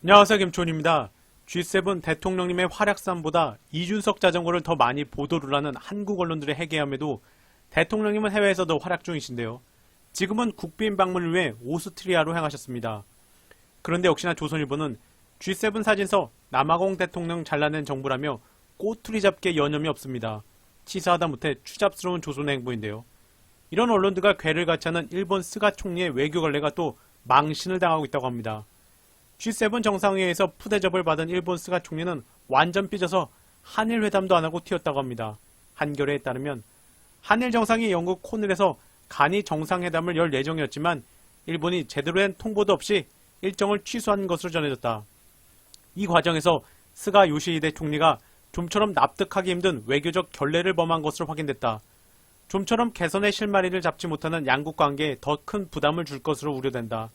안녕하세요, 김초원입니다. G7 대통령님의 활약상보다 이준석 자전거를 더 많이 보도를 하는 한국 언론들의 해괴함에도 대통령님은 해외에서도 활약 중이신데요. 지금은 국빈 방문을 위해 오스트리아로 향하셨습니다. 그런데 역시나 조선일보는 G7 사진서 남아공 대통령 잘라낸 정부라며 꼬투리 잡기에 여념이 없습니다. 치사하다 못해 추잡스러운 조선의 행보인데요. 이런 언론들과 궤를 같이 하는 일본 스가 총리의 외교 관례가 또 망신을 당하고 있다고 합니다. G7 정상회의에서 푸대접을 받은 일본 스가 총리는 완전 삐져서 한일 회담도 안하고 튀었다고 합니다. 한겨레에 따르면 한일 정상이 영국 코넬에서 간이 정상회담을 열 예정이었지만 일본이 제대로 된 통보도 없이 일정을 취소한 것으로 전해졌다. 이 과정에서 스가 요시히데 총리가 좀처럼 납득하기 힘든 외교적 결례를 범한 것으로 확인됐다. 좀처럼 개선의 실마리를 잡지 못하는 양국 관계에 더 큰 부담을 줄 것으로 우려된다.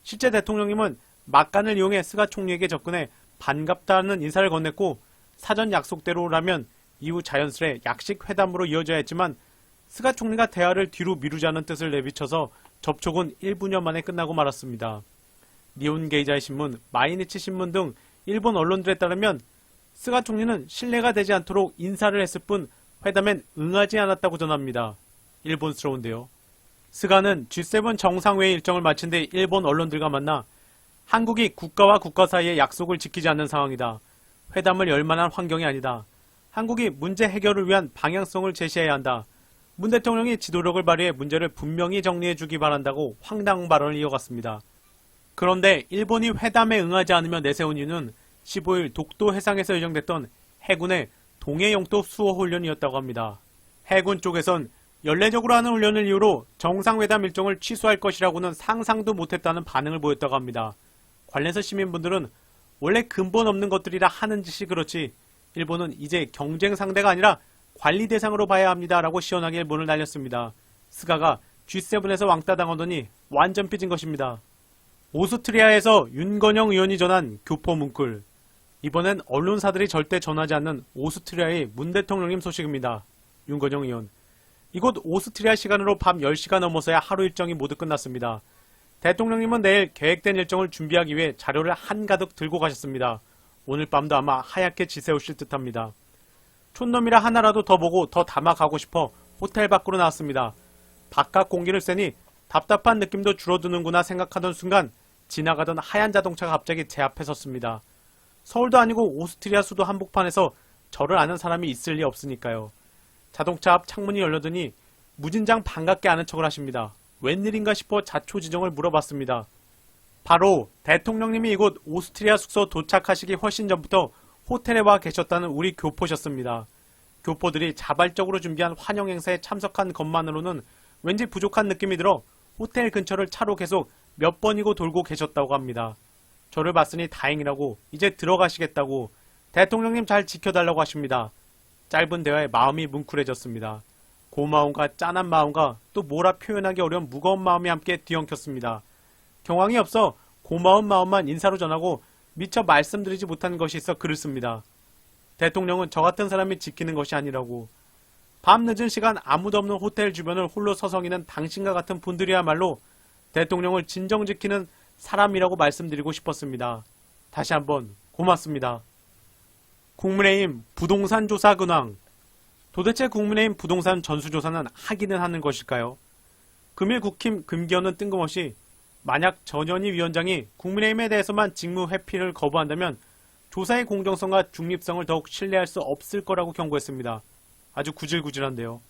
실제 대통령님은 막간을 이용해 스가 총리에게 접근해 반갑다는 인사를 건넸고 사전 약속대로라면 이후 자연스레 약식 회담으로 이어져야 했지만 스가 총리가 대화를 뒤로 미루자는 뜻을 내비쳐서 접촉은 1분여 만에 끝나고 말았습니다. 니혼 게이자의 신문, 마이니치 신문 등 일본 언론들에 따르면 스가 총리는 신뢰가 되지 않도록 인사를 했을 뿐 회담엔 응하지 않았다고 전합니다. 일본스러운데요. 스가는 G7 정상회의 일정을 마친 뒤 일본 언론들과 만나 한국이 국가와 국가 사이의 약속을 지키지 않는 상황이다. 회담을 열 만한 환경이 아니다. 한국이 문제 해결을 위한 방향성을 제시해야 한다. 문 대통령이 지도력을 발휘해 문제를 분명히 정리해주기 바란다고 황당 발언을 이어갔습니다. 그런데 일본이 회담에 응하지 않으며 내세운 이유는 15일 독도 해상에서 예정됐던 해군의 동해 영토 수호 훈련이었다고 합니다. 해군 쪽에선 연례적으로 하는 훈련을 이유로 정상회담 일정을 취소할 것이라고는 상상도 못했다는 반응을 보였다고 합니다. 관련해서 시민분들은 원래 근본 없는 것들이라 하는 짓이 그렇지 일본은 이제 경쟁 상대가 아니라 관리 대상으로 봐야 합니다 라고 시원하게 일본을 날렸습니다. 스가가 G7에서 왕따 당하더니 완전 삐진 것입니다. 오스트리아에서 윤건영 의원이 전한 교포 문구. 이번엔 언론사들이 절대 전하지 않는 오스트리아의 문 대통령님 소식입니다. 윤건영 의원. 이곳 오스트리아 시간으로 밤 10시가 넘어서야 하루 일정이 모두 끝났습니다. 대통령님은 내일 계획된 일정을 준비하기 위해 자료를 한가득 들고 가셨습니다. 오늘 밤도 아마 하얗게 지새우실 듯합니다. 촌놈이라 하나라도 더 보고 더 담아가고 싶어 호텔 밖으로 나왔습니다. 바깥 공기를 쐬니 답답한 느낌도 줄어드는구나 생각하던 순간 지나가던 하얀 자동차가 갑자기 제 앞에 섰습니다. 서울도 아니고 오스트리아 수도 한복판에서 저를 아는 사람이 있을 리 없으니까요. 자동차 앞 창문이 열려드니 무진장 반갑게 아는 척을 하십니다. 웬일인가 싶어 자초지종을 물어봤습니다. 바로 대통령님이 이곳 오스트리아 숙소 도착하시기 훨씬 전부터 호텔에 와 계셨다는 우리 교포셨습니다. 교포들이 자발적으로 준비한 환영 행사에 참석한 것만으로는 왠지 부족한 느낌이 들어 호텔 근처를 차로 계속 몇 번이고 돌고 계셨다고 합니다. 저를 봤으니 다행이라고 이제 들어가시겠다고 대통령님 잘 지켜달라고 하십니다. 짧은 대화에 마음이 뭉클해졌습니다. 고마움과 짠한 마음과 또 뭐라 표현하기 어려운 무거운 마음이 함께 뒤엉켰습니다. 경황이 없어 고마운 마음만 인사로 전하고 미처 말씀드리지 못한 것이 있어 글을 씁니다. 대통령은 저 같은 사람이 지키는 것이 아니라고. 밤 늦은 시간 아무도 없는 호텔 주변을 홀로 서성이는 당신과 같은 분들이야말로 대통령을 진정 지키는 사람이라고 말씀드리고 싶었습니다. 다시 한번 고맙습니다. 국민의힘 부동산 조사 근황. 도대체 국민의힘 부동산 전수조사는 하기는 하는 것일까요? 금일 국힘 금기현은 뜬금없이 만약 전현희 위원장이 국민의힘에 대해서만 직무 회피를 거부한다면 조사의 공정성과 중립성을 더욱 신뢰할 수 없을 거라고 경고했습니다. 아주 구질구질한데요.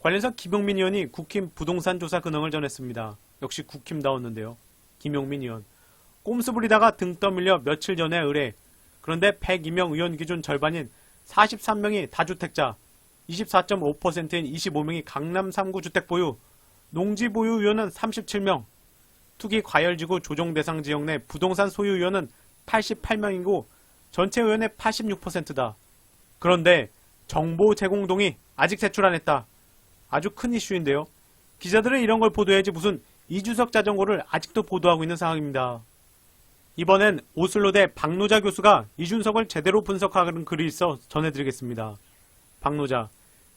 관련해서 김용민 의원이 국힘 부동산 조사 근황을 전했습니다. 역시 국힘다웠는데요. 김용민 의원. 꼼수 부리다가 등 떠밀려 며칠 전에 의뢰. 그런데 102명 의원 기준 절반인 43명이 다주택자, 24.5%인 25명이 강남 3구 주택 보유, 농지 보유 의원은 37명, 투기 과열지구 조정 대상 지역 내 부동산 소유 의원은 88명이고 전체 의원의 86%다. 그런데 정보 제공 동의 아직 제출 안 했다. 아주 큰 이슈인데요. 기자들은 이런 걸 보도해야지 무슨 이준석 자전거를 아직도 보도하고 있는 상황입니다. 이번엔 오슬로대 박노자 교수가 이준석을 제대로 분석하는 글이 있어 전해드리겠습니다. 박노자.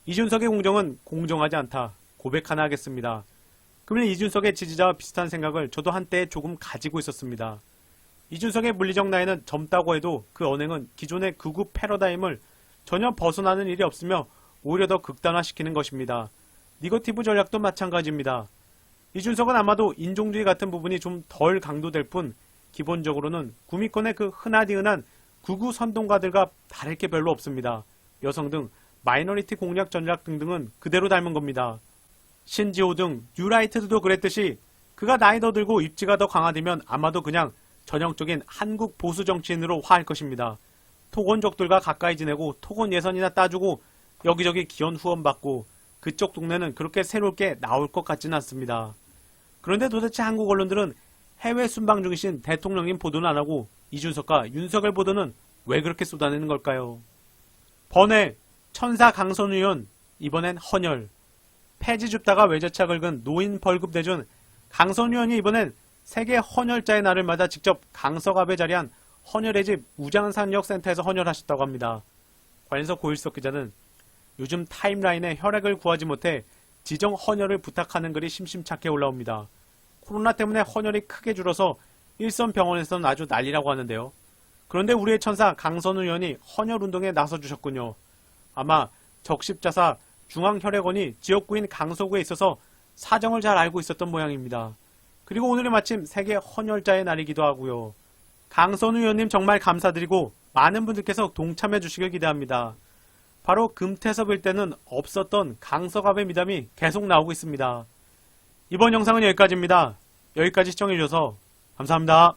이준석의 공정은 공정하지 않다. 고백 하나 하겠습니다. 그러면 이준석의 지지자와 비슷한 생각을 저도 한때 조금 가지고 있었습니다. 이준석의 물리적 나이는 젊다고 해도 그 언행은 기존의 극우 패러다임을 전혀 벗어나는 일이 없으며 오히려 더 극단화시키는 것입니다. 니거티브 전략도 마찬가지입니다. 이준석은 아마도 인종주의 같은 부분이 좀 덜 강조될 뿐 기본적으로는 구미권의 그 흔하디흔한 극우 선동가들과 다를 게 별로 없습니다. 여성 등 마이너리티 공략 전략 등등은 그대로 닮은 겁니다. 신지호 등 뉴라이트들도 그랬듯이 그가 나이 더 들고 입지가 더 강화되면 아마도 그냥 전형적인 한국 보수 정치인으로 화할 것입니다. 토건족들과 가까이 지내고 토건 예선이나 따주고 여기저기 기원 후원받고 그쪽 동네는 그렇게 새로울 게 나올 것 같지는 않습니다. 그런데 도대체 한국 언론들은 해외 순방 중이신 대통령님 보도는 안 하고 이준석과 윤석열 보도는 왜 그렇게 쏟아내는 걸까요? 번외, 천사 강선 의원, 이번엔 헌혈. 폐지 줍다가 외제차 긁은 노인 벌금 대준 강선 의원이 이번엔 세계 헌혈자의 날을 맞아 직접 강서갑에 자리한 헌혈의 집 우장산역센터에서 헌혈하셨다고 합니다. 관련해서 고일석 기자는 요즘 타임라인에 혈액을 구하지 못해 지정 헌혈을 부탁하는 글이 심심찮게 올라옵니다. 코로나 때문에 헌혈이 크게 줄어서 일선 병원에서는 아주 난리라고 하는데요. 그런데 우리의 천사 강선우 의원이 헌혈 운동에 나서주셨군요. 아마 적십자사 중앙혈액원이 지역구인 강서구에 있어서 사정을 잘 알고 있었던 모양입니다. 그리고 오늘이 마침 세계 헌혈자의 날이기도 하고요. 강선우 의원님 정말 감사드리고 많은 분들께서 동참해 주시길 기대합니다. 바로 금태섭 일때는 없었던 강서갑의 미담이 계속 나오고 있습니다. 이번 영상은 여기까지입니다. 여기까지 시청해주셔서 감사합니다.